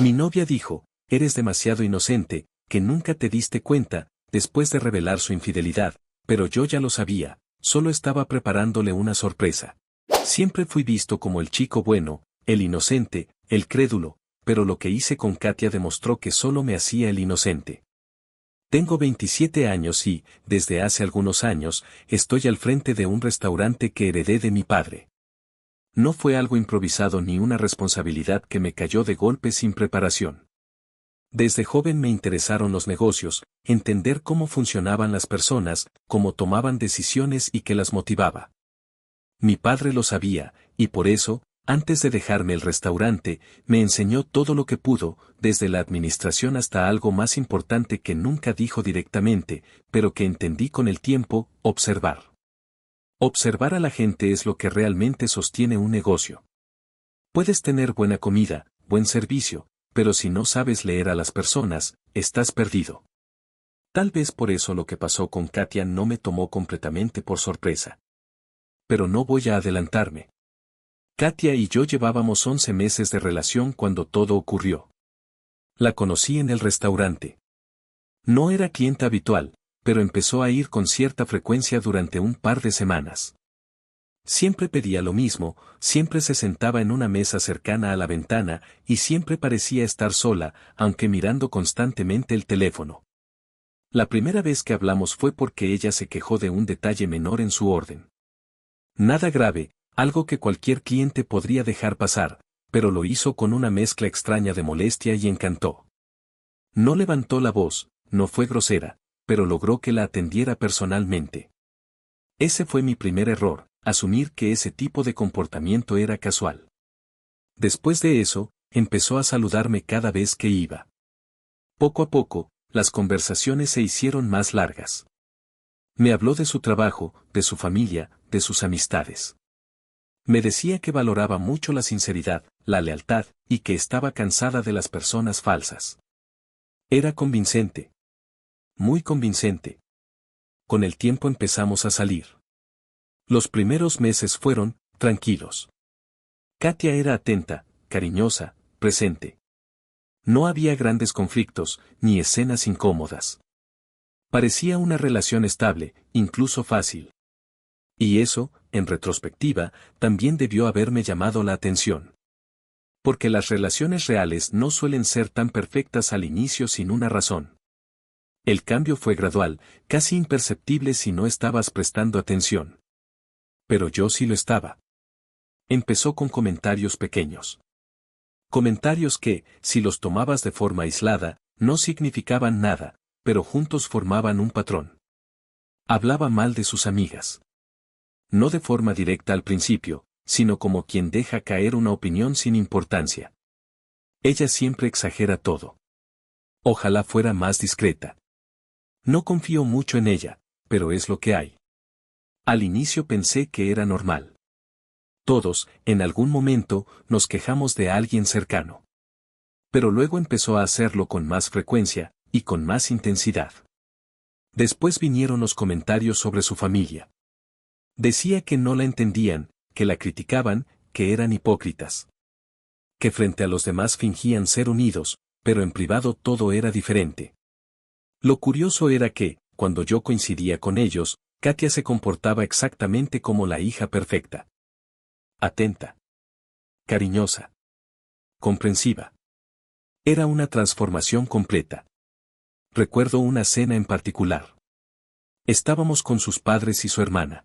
Mi novia dijo, eres demasiado inocente, que nunca te diste cuenta, después de revelar su infidelidad, pero yo ya lo sabía, solo estaba preparándole una sorpresa. Siempre fui visto como el chico bueno, el inocente, el crédulo, pero lo que hice con Katia demostró que solo me hacía el inocente. Tengo 27 años y, desde hace algunos años, estoy al frente de un restaurante que heredé de mi padre. No fue algo improvisado ni una responsabilidad que me cayó de golpe sin preparación. Desde joven me interesaron los negocios, entender cómo funcionaban las personas, cómo tomaban decisiones y qué las motivaba. Mi padre lo sabía, y por eso, antes de dejarme el restaurante, me enseñó todo lo que pudo, desde la administración hasta algo más importante que nunca dijo directamente, pero que entendí con el tiempo: observar. Observar a la gente es lo que realmente sostiene un negocio. Puedes tener buena comida, buen servicio, pero si no sabes leer a las personas, estás perdido. Tal vez por eso lo que pasó con Katia no me tomó completamente por sorpresa. Pero no voy a adelantarme. Katia y yo llevábamos 11 meses de relación cuando todo ocurrió. La conocí en el restaurante. No era clienta habitual, pero empezó a ir con cierta frecuencia durante un par de semanas. Siempre pedía lo mismo, siempre se sentaba en una mesa cercana a la ventana, y siempre parecía estar sola, aunque mirando constantemente el teléfono. La primera vez que hablamos fue porque ella se quejó de un detalle menor en su orden. Nada grave, algo que cualquier cliente podría dejar pasar, pero lo hizo con una mezcla extraña de molestia y encanto. No levantó la voz, no fue grosera, pero logró que la atendiera personalmente. Ese fue mi primer error, asumir que ese tipo de comportamiento era casual. Después de eso, empezó a saludarme cada vez que iba. Poco a poco, las conversaciones se hicieron más largas. Me habló de su trabajo, de su familia, de sus amistades. Me decía que valoraba mucho la sinceridad, la lealtad, y que estaba cansada de las personas falsas. Era convincente. Muy convincente. Con el tiempo empezamos a salir. Los primeros meses fueron tranquilos. Katia era atenta, cariñosa, presente. No había grandes conflictos, ni escenas incómodas. Parecía una relación estable, incluso fácil. Y eso, en retrospectiva, también debió haberme llamado la atención. Porque las relaciones reales no suelen ser tan perfectas al inicio sin una razón. El cambio fue gradual, casi imperceptible si no estabas prestando atención. Pero yo sí lo estaba. Empezó con comentarios pequeños. Comentarios que, si los tomabas de forma aislada, no significaban nada, pero juntos formaban un patrón. Hablaba mal de sus amigas. No de forma directa al principio, sino como quien deja caer una opinión sin importancia. Ella siempre exagera todo. Ojalá fuera más discreta. No confío mucho en ella, pero es lo que hay. Al inicio pensé que era normal. Todos, en algún momento, nos quejamos de alguien cercano. Pero luego empezó a hacerlo con más frecuencia, y con más intensidad. Después vinieron los comentarios sobre su familia. Decía que no la entendían, que la criticaban, que eran hipócritas. Que frente a los demás fingían ser unidos, pero en privado todo era diferente. Lo curioso era que, cuando yo coincidía con ellos, Katia se comportaba exactamente como la hija perfecta. Atenta. Cariñosa. Comprensiva. Era una transformación completa. Recuerdo una cena en particular. Estábamos con sus padres y su hermana.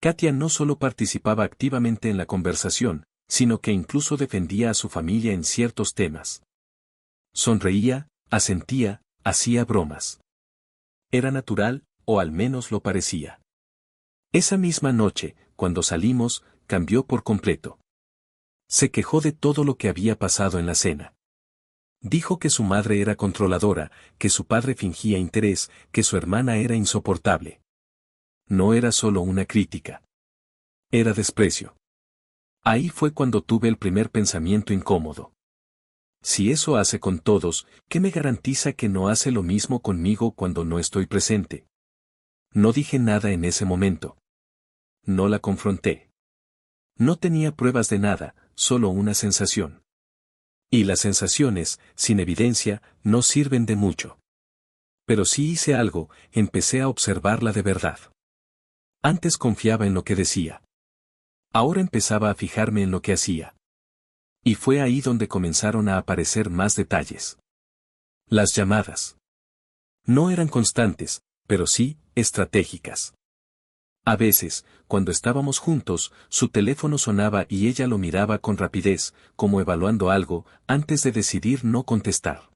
Katia no solo participaba activamente en la conversación, sino que incluso defendía a su familia en ciertos temas. Sonreía, asentía, hacía bromas. Era natural, o al menos lo parecía. Esa misma noche, cuando salimos, cambió por completo. Se quejó de todo lo que había pasado en la cena. Dijo que su madre era controladora, que su padre fingía interés, que su hermana era insoportable. No era solo una crítica. Era desprecio. Ahí fue cuando tuve el primer pensamiento incómodo. Si eso hace con todos, ¿qué me garantiza que no hace lo mismo conmigo cuando no estoy presente? No dije nada en ese momento. No la confronté. No tenía pruebas de nada, solo una sensación. Y las sensaciones, sin evidencia, no sirven de mucho. Pero sí hice algo, empecé a observarla de verdad. Antes confiaba en lo que decía. Ahora empezaba a fijarme en lo que hacía. Y fue ahí donde comenzaron a aparecer más detalles. Las llamadas. No eran constantes, pero sí, estratégicas. A veces, cuando estábamos juntos, su teléfono sonaba y ella lo miraba con rapidez, como evaluando algo, antes de decidir no contestar.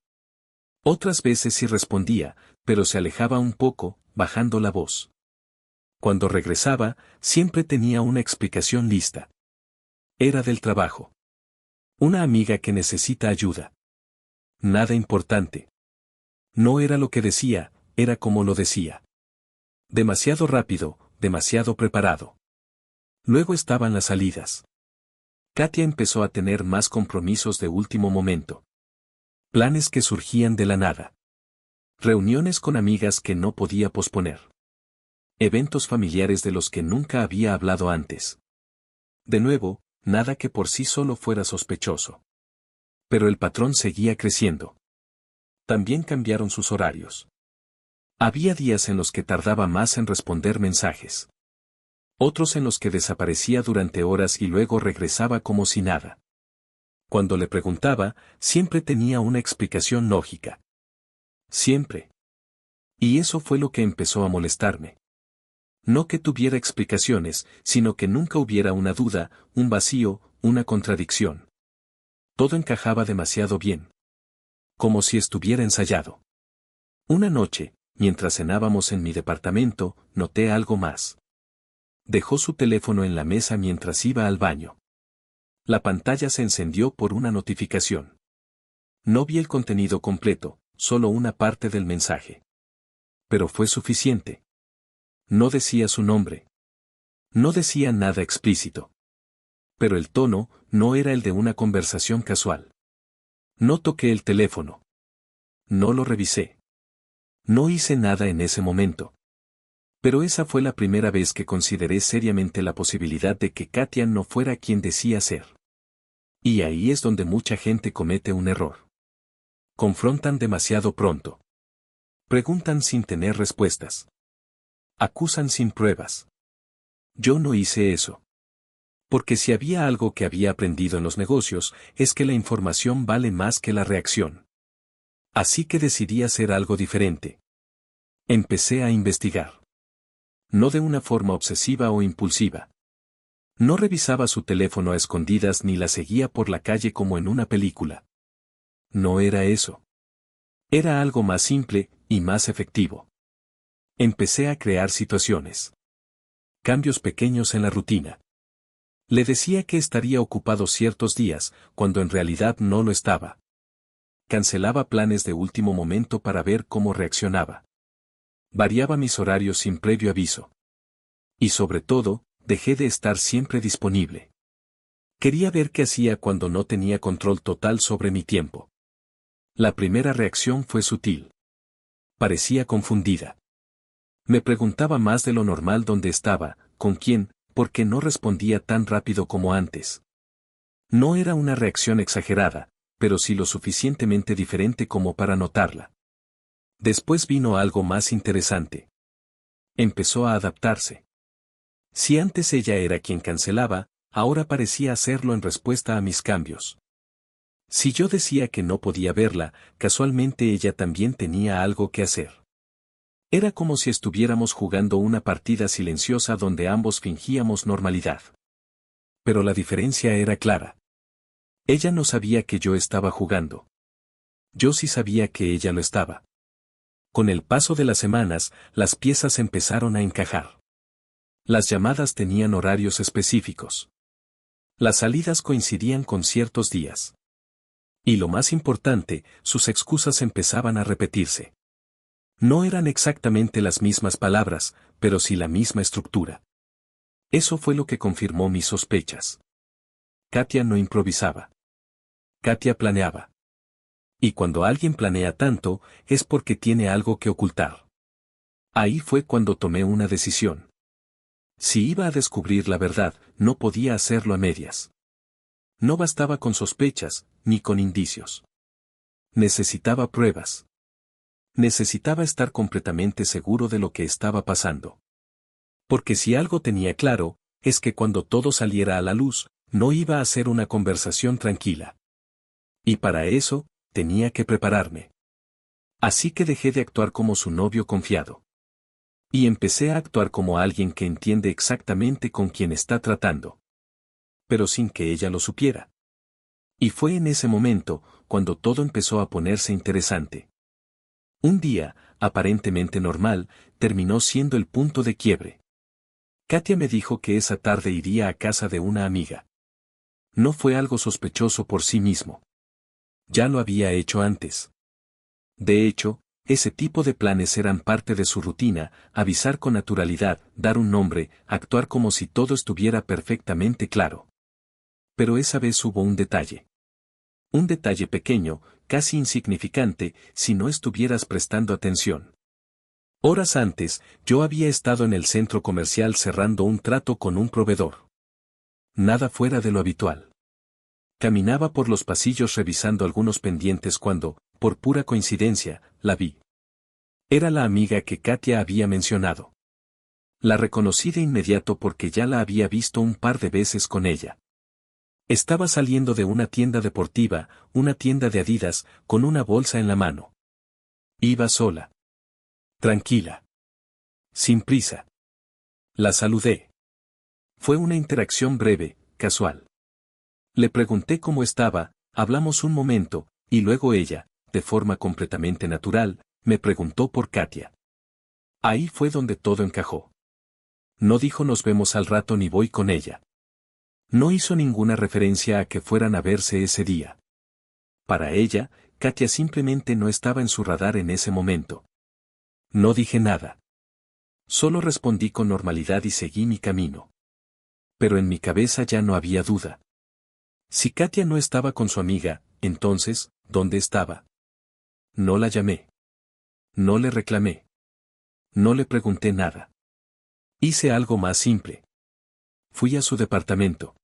Otras veces sí respondía, pero se alejaba un poco, bajando la voz. Cuando regresaba, siempre tenía una explicación lista. Era del trabajo. Una amiga que necesita ayuda. Nada importante. No era lo que decía, era como lo decía. Demasiado rápido, demasiado preparado. Luego estaban las salidas. Katia empezó a tener más compromisos de último momento. Planes que surgían de la nada. Reuniones con amigas que no podía posponer. Eventos familiares de los que nunca había hablado antes. De nuevo, nada que por sí solo fuera sospechoso. Pero el patrón seguía creciendo. También cambiaron sus horarios. Había días en los que tardaba más en responder mensajes. Otros en los que desaparecía durante horas y luego regresaba como si nada. Cuando le preguntaba, siempre tenía una explicación lógica. Siempre. Y eso fue lo que empezó a molestarme. No que tuviera explicaciones, sino que nunca hubiera una duda, un vacío, una contradicción. Todo encajaba demasiado bien. Como si estuviera ensayado. Una noche, mientras cenábamos en mi departamento, noté algo más. Dejó su teléfono en la mesa mientras iba al baño. La pantalla se encendió por una notificación. No vi el contenido completo, solo una parte del mensaje. Pero fue suficiente. No decía su nombre. No decía nada explícito. Pero el tono no era el de una conversación casual. No toqué el teléfono. No lo revisé. No hice nada en ese momento. Pero esa fue la primera vez que consideré seriamente la posibilidad de que Katia no fuera quien decía ser. Y ahí es donde mucha gente comete un error. Confrontan demasiado pronto. Preguntan sin tener respuestas. Acusan sin pruebas. Yo no hice eso. Porque si había algo que había aprendido en los negocios, es que la información vale más que la reacción. Así que decidí hacer algo diferente. Empecé a investigar. No de una forma obsesiva o impulsiva. No revisaba su teléfono a escondidas ni la seguía por la calle como en una película. No era eso. Era algo más simple y más efectivo. Empecé a crear situaciones. Cambios pequeños en la rutina. Le decía que estaría ocupado ciertos días, cuando en realidad no lo estaba. Cancelaba planes de último momento para ver cómo reaccionaba. Variaba mis horarios sin previo aviso. Y sobre todo, dejé de estar siempre disponible. Quería ver qué hacía cuando no tenía control total sobre mi tiempo. La primera reacción fue sutil. Parecía confundida. Me preguntaba más de lo normal dónde estaba, con quién, por qué no respondía tan rápido como antes. No era una reacción exagerada, pero sí lo suficientemente diferente como para notarla. Después vino algo más interesante. Empezó a adaptarse. Si antes ella era quien cancelaba, ahora parecía hacerlo en respuesta a mis cambios. Si yo decía que no podía verla, casualmente ella también tenía algo que hacer. Era como si estuviéramos jugando una partida silenciosa donde ambos fingíamos normalidad. Pero la diferencia era clara. Ella no sabía que yo estaba jugando. Yo sí sabía que ella lo estaba. Con el paso de las semanas, las piezas empezaron a encajar. Las llamadas tenían horarios específicos. Las salidas coincidían con ciertos días. Y lo más importante, sus excusas empezaban a repetirse. No eran exactamente las mismas palabras, pero sí la misma estructura. Eso fue lo que confirmó mis sospechas. Katia no improvisaba. Katia planeaba. Y cuando alguien planea tanto, es porque tiene algo que ocultar. Ahí fue cuando tomé una decisión. Si iba a descubrir la verdad, no podía hacerlo a medias. No bastaba con sospechas, ni con indicios. Necesitaba pruebas. Necesitaba estar completamente seguro de lo que estaba pasando. Porque si algo tenía claro, es que cuando todo saliera a la luz, no iba a ser una conversación tranquila. Y para eso, tenía que prepararme. Así que dejé de actuar como su novio confiado. Y empecé a actuar como alguien que entiende exactamente con quién está tratando. Pero sin que ella lo supiera. Y fue en ese momento, cuando todo empezó a ponerse interesante. Un día, aparentemente normal, terminó siendo el punto de quiebre. Katia me dijo que esa tarde iría a casa de una amiga. No fue algo sospechoso por sí mismo. Ya lo había hecho antes. De hecho, ese tipo de planes eran parte de su rutina: avisar con naturalidad, dar un nombre, actuar como si todo estuviera perfectamente claro. Pero esa vez hubo un detalle. Un detalle pequeño, casi insignificante, si no estuvieras prestando atención. Horas antes, yo había estado en el centro comercial cerrando un trato con un proveedor. Nada fuera de lo habitual. Caminaba por los pasillos revisando algunos pendientes cuando, por pura coincidencia, la vi. Era la amiga que Katia había mencionado. La reconocí de inmediato porque ya la había visto un par de veces con ella. Estaba saliendo de una tienda deportiva, una tienda de Adidas, con una bolsa en la mano. Iba sola. Tranquila. Sin prisa. La saludé. Fue una interacción breve, casual. Le pregunté cómo estaba, hablamos un momento, y luego ella, de forma completamente natural, me preguntó por Katia. Ahí fue donde todo encajó. No dijo nos vemos al rato ni voy con ella. No hizo ninguna referencia a que fueran a verse ese día. Para ella, Katia simplemente no estaba en su radar en ese momento. No dije nada. Solo respondí con normalidad y seguí mi camino. Pero en mi cabeza ya no había duda. Si Katia no estaba con su amiga, entonces, ¿dónde estaba? No la llamé. No le reclamé. No le pregunté nada. Hice algo más simple. Fui a su departamento.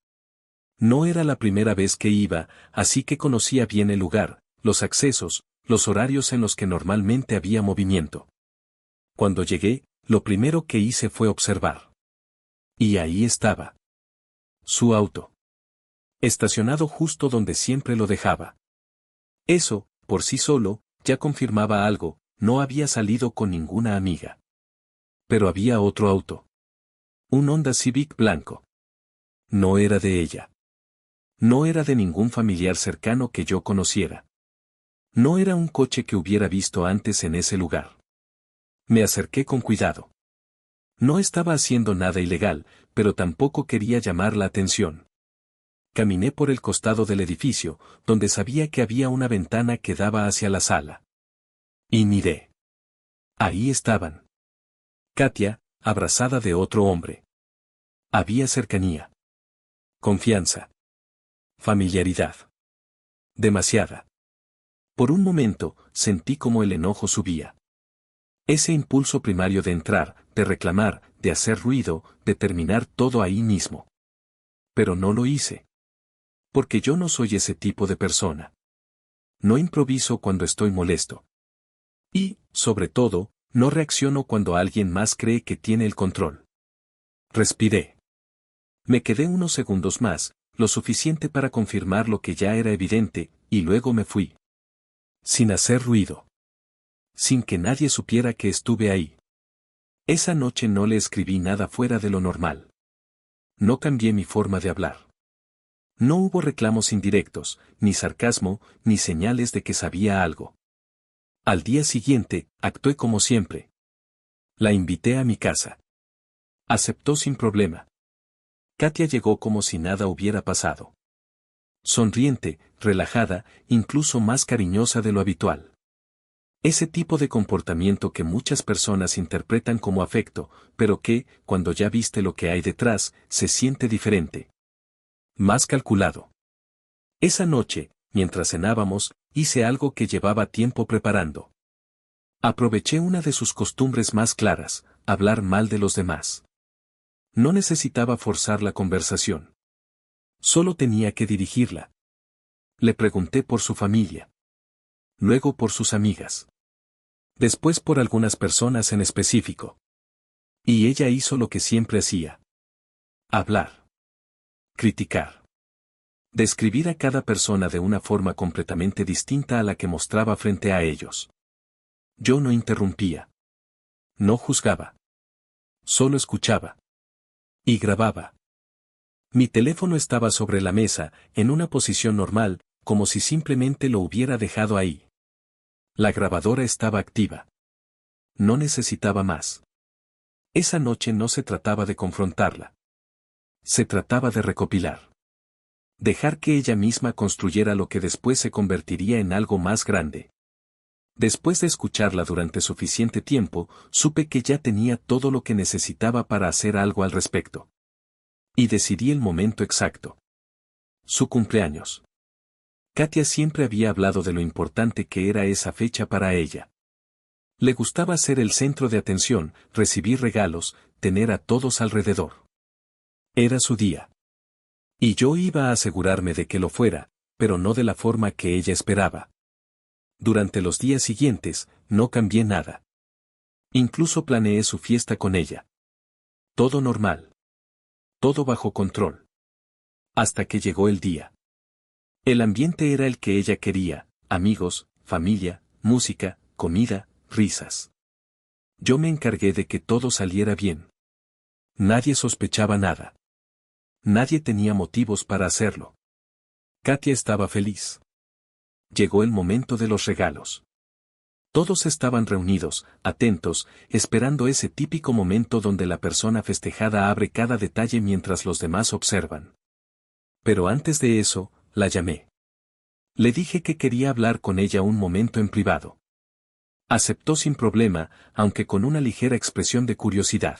No era la primera vez que iba, así que conocía bien el lugar, los accesos, los horarios en los que normalmente había movimiento. Cuando llegué, lo primero que hice fue observar. Y ahí estaba. Su auto. Estacionado justo donde siempre lo dejaba. Eso, por sí solo, ya confirmaba algo: no había salido con ninguna amiga. Pero había otro auto. Un Honda Civic blanco. No era de ella. No era de ningún familiar cercano que yo conociera. No era un coche que hubiera visto antes en ese lugar. Me acerqué con cuidado. No estaba haciendo nada ilegal, pero tampoco quería llamar la atención. Caminé por el costado del edificio, donde sabía que había una ventana que daba hacia la sala. Y miré. Ahí estaban. Katia, abrazada de otro hombre. Había cercanía. Confianza. Familiaridad. Demasiada. Por un momento, sentí como el enojo subía. Ese impulso primario de entrar, de reclamar, de hacer ruido, de terminar todo ahí mismo. Pero no lo hice. Porque yo no soy ese tipo de persona. No improviso cuando estoy molesto. Y, sobre todo, no reacciono cuando alguien más cree que tiene el control. Respiré. Me quedé unos segundos más, lo suficiente para confirmar lo que ya era evidente, y luego me fui. Sin hacer ruido. Sin que nadie supiera que estuve ahí. Esa noche no le escribí nada fuera de lo normal. No cambié mi forma de hablar. No hubo reclamos indirectos, ni sarcasmo, ni señales de que sabía algo. Al día siguiente, actué como siempre. La invité a mi casa. Aceptó sin problema. Katia llegó como si nada hubiera pasado. Sonriente, relajada, incluso más cariñosa de lo habitual. Ese tipo de comportamiento que muchas personas interpretan como afecto, pero que, cuando ya viste lo que hay detrás, se siente diferente. Más calculado. Esa noche, mientras cenábamos, hice algo que llevaba tiempo preparando. Aproveché una de sus costumbres más claras: hablar mal de los demás. No necesitaba forzar la conversación. Solo tenía que dirigirla. Le pregunté por su familia. Luego por sus amigas. Después por algunas personas en específico. Y ella hizo lo que siempre hacía. Hablar. Criticar. Describir a cada persona de una forma completamente distinta a la que mostraba frente a ellos. Yo no interrumpía. No juzgaba. Solo escuchaba. Y grababa. Mi teléfono estaba sobre la mesa, en una posición normal, como si simplemente lo hubiera dejado ahí. La grabadora estaba activa. No necesitaba más. Esa noche no se trataba de confrontarla. Se trataba de recopilar. Dejar que ella misma construyera lo que después se convertiría en algo más grande. Después de escucharla durante suficiente tiempo, supe que ya tenía todo lo que necesitaba para hacer algo al respecto. Y decidí el momento exacto. Su cumpleaños. Katia siempre había hablado de lo importante que era esa fecha para ella. Le gustaba ser el centro de atención, recibir regalos, tener a todos alrededor. Era su día. Y yo iba a asegurarme de que lo fuera, pero no de la forma que ella esperaba. Durante los días siguientes, no cambié nada. Incluso planeé su fiesta con ella. Todo normal. Todo bajo control. Hasta que llegó el día. El ambiente era el que ella quería, amigos, familia, música, comida, risas. Yo me encargué de que todo saliera bien. Nadie sospechaba nada. Nadie tenía motivos para hacerlo. Katia estaba feliz. Llegó el momento de los regalos. Todos estaban reunidos, atentos, esperando ese típico momento donde la persona festejada abre cada detalle mientras los demás observan. Pero antes de eso, la llamé. Le dije que quería hablar con ella un momento en privado. Aceptó sin problema, aunque con una ligera expresión de curiosidad.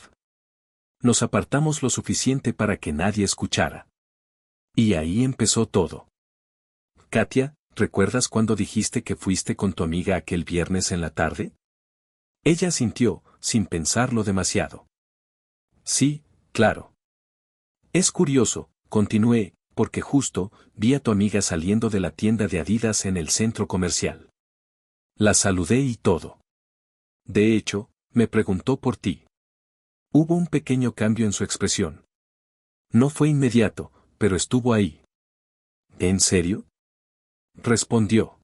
Nos apartamos lo suficiente para que nadie escuchara. Y ahí empezó todo. Katia, ¿recuerdas cuando dijiste que fuiste con tu amiga aquel viernes en la tarde? Ella asintió, sin pensarlo demasiado. Sí, claro. Es curioso, continué, porque justo, vi a tu amiga saliendo de la tienda de Adidas en el centro comercial. La saludé y todo. De hecho, me preguntó por ti. Hubo un pequeño cambio en su expresión. No fue inmediato, pero estuvo ahí. ¿En serio? Respondió.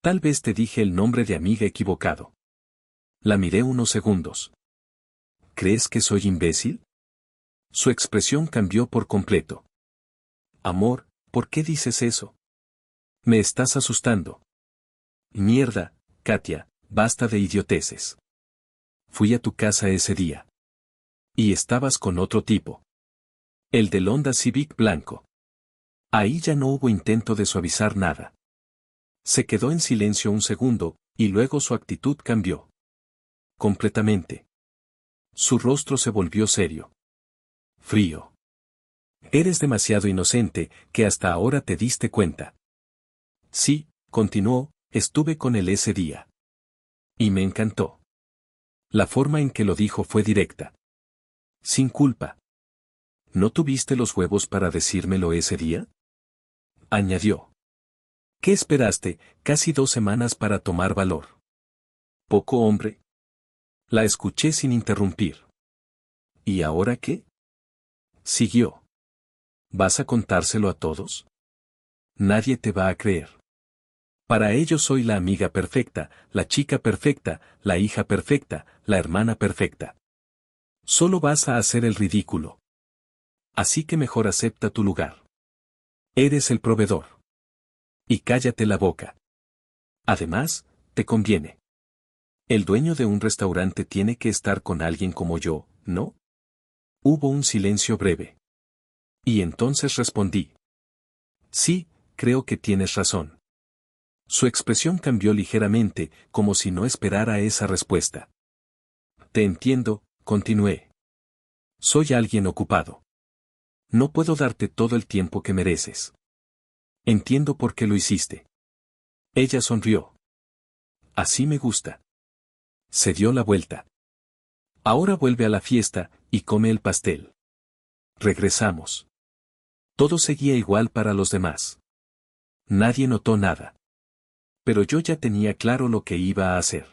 Tal vez te dije el nombre de amiga equivocado. La miré unos segundos. ¿Crees que soy imbécil? Su expresión cambió por completo. Amor, ¿por qué dices eso? Me estás asustando. Mierda, Katia, basta de idioteces. Fui a tu casa ese día. Y estabas con otro tipo. El del Honda Civic blanco. Ahí ya no hubo intento de suavizar nada. Se quedó en silencio un segundo, y luego su actitud cambió. Completamente. Su rostro se volvió serio. Frío. Eres demasiado inocente, que hasta ahora te diste cuenta. Sí, continuó, estuve con él ese día. Y me encantó. La forma en que lo dijo fue directa. Sin culpa. ¿No tuviste los huevos para decírmelo ese día? Añadió. ¿Qué esperaste, casi 2 semanas para tomar valor? ¿Poco hombre? La escuché sin interrumpir. ¿Y ahora qué? Siguió. ¿Vas a contárselo a todos? Nadie te va a creer. Para ellos soy la amiga perfecta, la chica perfecta, la hija perfecta, la hermana perfecta. Solo vas a hacer el ridículo. Así que mejor acepta tu lugar. Eres el proveedor. Y cállate la boca. Además, te conviene. El dueño de un restaurante tiene que estar con alguien como yo, ¿no? Hubo un silencio breve. Y entonces respondí. Sí, creo que tienes razón. Su expresión cambió ligeramente, como si no esperara esa respuesta. Te entiendo, continué. Soy alguien ocupado. No puedo darte todo el tiempo que mereces. Entiendo por qué lo hiciste. Ella sonrió. Así me gusta. Se dio la vuelta. Ahora vuelve a la fiesta, y come el pastel. Regresamos. Todo seguía igual para los demás. Nadie notó nada. Pero yo ya tenía claro lo que iba a hacer.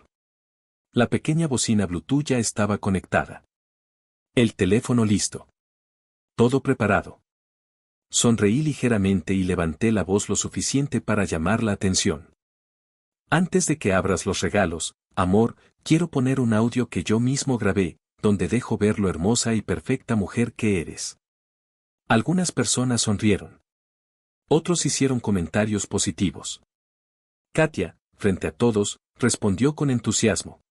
La pequeña bocina Bluetooth ya estaba conectada. El teléfono listo. Todo preparado. Sonreí ligeramente y levanté la voz lo suficiente para llamar la atención. Antes de que abras los regalos, amor, quiero poner un audio que yo mismo grabé, donde dejo ver lo hermosa y perfecta mujer que eres. Algunas personas sonrieron. Otros hicieron comentarios positivos. Katia, frente a todos, respondió con entusiasmo.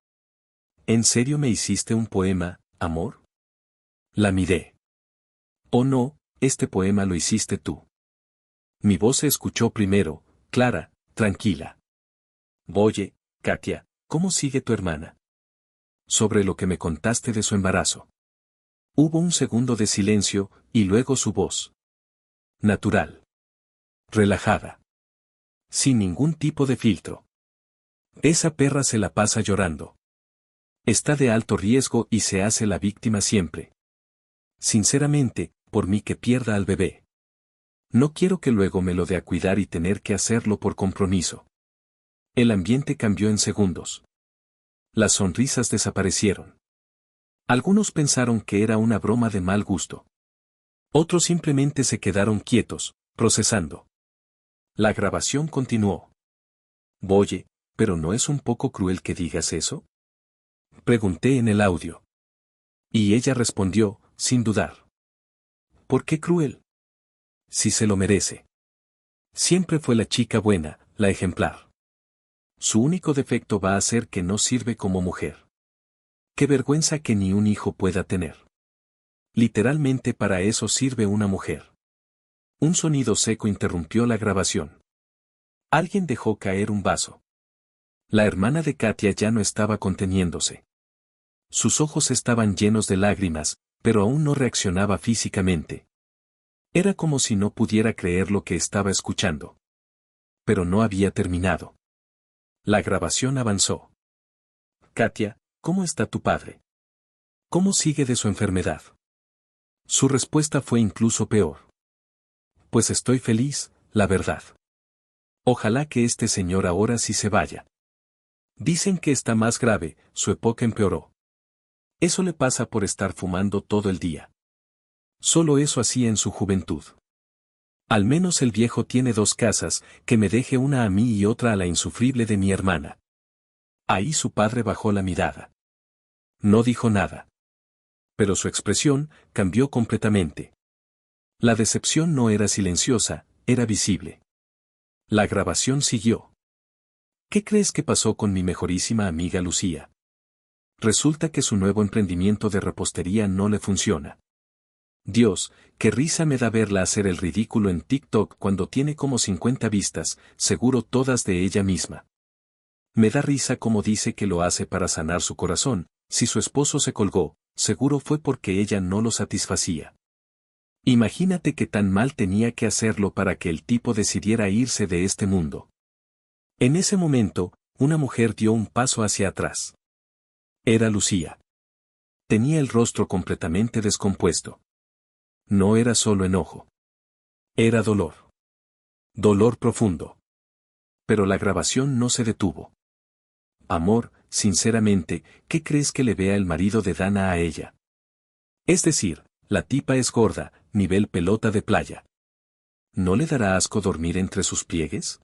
¿En serio me hiciste un poema, amor? La miré. Oh no, este poema lo hiciste tú. Mi voz se escuchó primero, clara, tranquila. Oye, Katia, ¿cómo sigue tu hermana? Sobre lo que me contaste de su embarazo. Hubo un segundo de silencio, y luego su voz. Natural. Relajada. Sin ningún tipo de filtro. Esa perra se la pasa llorando. Está de alto riesgo y se hace la víctima siempre. Sinceramente, por mí que pierda al bebé. No quiero que luego me lo dé a cuidar y tener que hacerlo por compromiso. El ambiente cambió en segundos. Las sonrisas desaparecieron. Algunos pensaron que era una broma de mal gusto. Otros simplemente se quedaron quietos, procesando. La grabación continuó. Oye, ¿pero no es un poco cruel que digas eso? Pregunté en el audio. Y ella respondió, sin dudar. ¿Por qué cruel? Si se lo merece. Siempre fue la chica buena, la ejemplar. Su único defecto va a ser que no sirve como mujer. Qué vergüenza que ni un hijo pueda tener. Literalmente para eso sirve una mujer. Un sonido seco interrumpió la grabación. Alguien dejó caer un vaso. La hermana de Katia ya no estaba conteniéndose. Sus ojos estaban llenos de lágrimas, pero aún no reaccionaba físicamente. Era como si no pudiera creer lo que estaba escuchando. Pero no había terminado. La grabación avanzó. Katia, ¿cómo está tu padre? ¿Cómo sigue de su enfermedad? Su respuesta fue incluso peor. Pues estoy feliz, la verdad. Ojalá que este señor ahora sí se vaya. Dicen que está más grave, su época empeoró. Eso le pasa por estar fumando todo el día. Solo eso hacía en su juventud. Al menos el viejo tiene 2 casas, que me deje una a mí y otra a la insufrible de mi hermana. Ahí su padre bajó la mirada. No dijo nada. Pero su expresión cambió completamente. La decepción no era silenciosa, era visible. La grabación siguió. ¿Qué crees que pasó con mi mejorísima amiga Lucía? Resulta que su nuevo emprendimiento de repostería no le funciona. Dios, qué risa me da verla hacer el ridículo en TikTok cuando tiene como 50 vistas, seguro todas de ella misma. Me da risa como dice que lo hace para sanar su corazón, si su esposo se colgó, seguro fue porque ella no lo satisfacía. Imagínate qué tan mal tenía que hacerlo para que el tipo decidiera irse de este mundo. En ese momento, una mujer dio un paso hacia atrás. Era Lucía. Tenía el rostro completamente descompuesto. No era solo enojo. Era dolor. Dolor profundo. Pero la grabación no se detuvo. Amor, sinceramente, ¿qué crees que le vea el marido de Dana a ella? Es decir, la tipa es gorda, nivel pelota de playa. ¿No le dará asco dormir entre sus pliegues?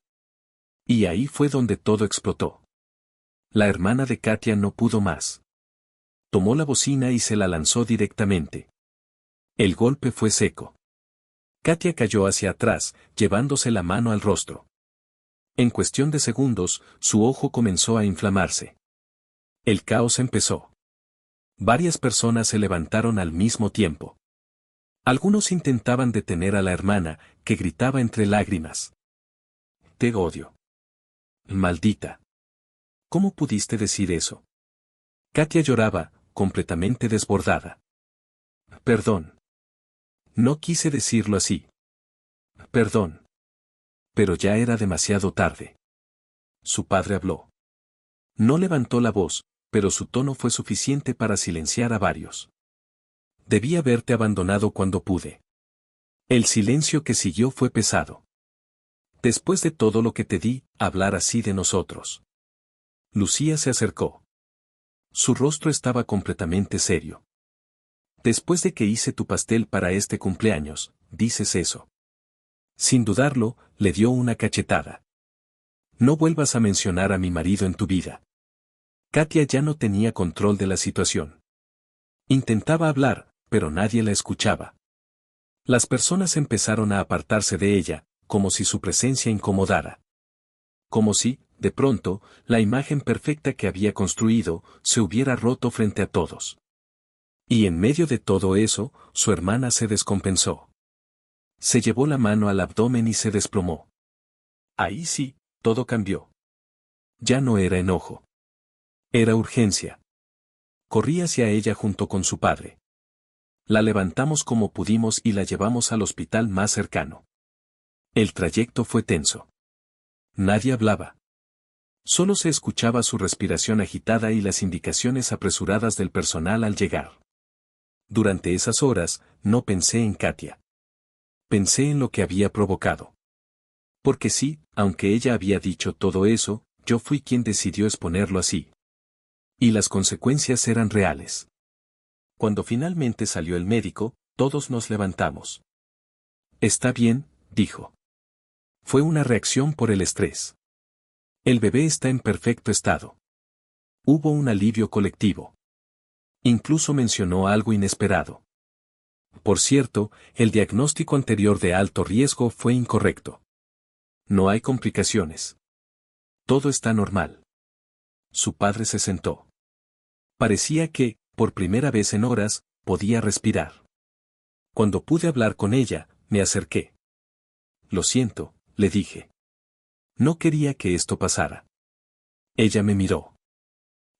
Y ahí fue donde todo explotó. La hermana de Katia no pudo más. Tomó la bocina y se la lanzó directamente. El golpe fue seco. Katia cayó hacia atrás, llevándose la mano al rostro. En cuestión de segundos, su ojo comenzó a inflamarse. El caos empezó. Varias personas se levantaron al mismo tiempo. Algunos intentaban detener a la hermana, que gritaba entre lágrimas. Te odio. Maldita. ¿Cómo pudiste decir eso? Katia lloraba, completamente desbordada. Perdón. No quise decirlo así. Perdón. Pero ya era demasiado tarde. Su padre habló. No levantó la voz, pero su tono fue suficiente para silenciar a varios. Debí haberte abandonado cuando pude. El silencio que siguió fue pesado. Después de todo lo que te di, hablar así de nosotros. Lucía se acercó. Su rostro estaba completamente serio. Después de que hice tu pastel para este cumpleaños, dices eso. Sin dudarlo, le dio una cachetada. No vuelvas a mencionar a mi marido en tu vida. Katia ya no tenía control de la situación. Intentaba hablar, pero nadie la escuchaba. Las personas empezaron a apartarse de ella, como si su presencia incomodara. Como si, de pronto, la imagen perfecta que había construido, se hubiera roto frente a todos. Y en medio de todo eso, su hermana se descompensó. Se llevó la mano al abdomen y se desplomó. Ahí sí, todo cambió. Ya no era enojo. Era urgencia. Corrí hacia ella junto con su padre. La levantamos como pudimos y la llevamos al hospital más cercano. El trayecto fue tenso. Nadie hablaba. Solo se escuchaba su respiración agitada y las indicaciones apresuradas del personal al llegar. Durante esas horas, no pensé en Katia. Pensé en lo que había provocado. Porque sí, aunque ella había dicho todo eso, yo fui quien decidió exponerlo así. Y las consecuencias eran reales. Cuando finalmente salió el médico, todos nos levantamos. Está bien, dijo. Fue una reacción por el estrés. El bebé está en perfecto estado. Hubo un alivio colectivo. Incluso mencionó algo inesperado. Por cierto, el diagnóstico anterior de alto riesgo fue incorrecto. No hay complicaciones. Todo está normal. Su padre se sentó. Parecía que, por primera vez en horas, podía respirar. Cuando pude hablar con ella, me acerqué. Lo siento, le dije. No quería que esto pasara. Ella me miró.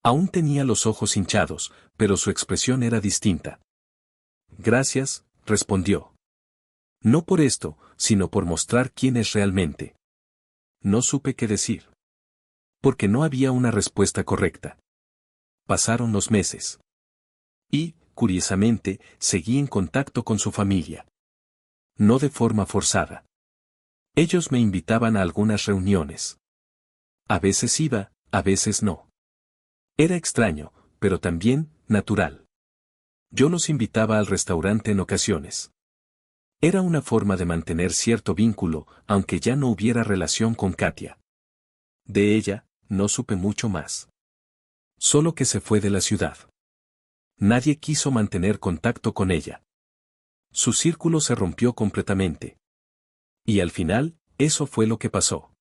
Aún tenía los ojos hinchados, pero su expresión era distinta. Gracias, respondió. No por esto, sino por mostrar quién es realmente. No supe qué decir. Porque no había una respuesta correcta. Pasaron los meses. Y, curiosamente, seguí en contacto con su familia. No de forma forzada. Ellos me invitaban a algunas reuniones. A veces iba, a veces no. Era extraño, pero también, natural. Yo los invitaba al restaurante en ocasiones. Era una forma de mantener cierto vínculo, aunque ya no hubiera relación con Katia. De ella, no supe mucho más. Solo que se fue de la ciudad. Nadie quiso mantener contacto con ella. Su círculo se rompió completamente. Y al final, eso fue lo que pasó.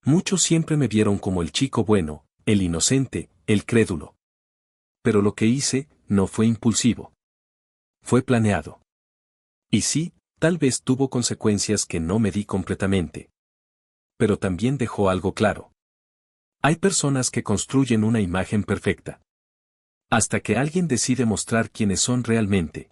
Muchos siempre me vieron como el chico bueno, el inocente, el crédulo. Pero lo que hice, no fue impulsivo. Fue planeado. Y sí, tal vez tuvo consecuencias que no medí completamente. Pero también dejó algo claro. Hay personas que construyen una imagen perfecta. Hasta que alguien decide mostrar quiénes son realmente.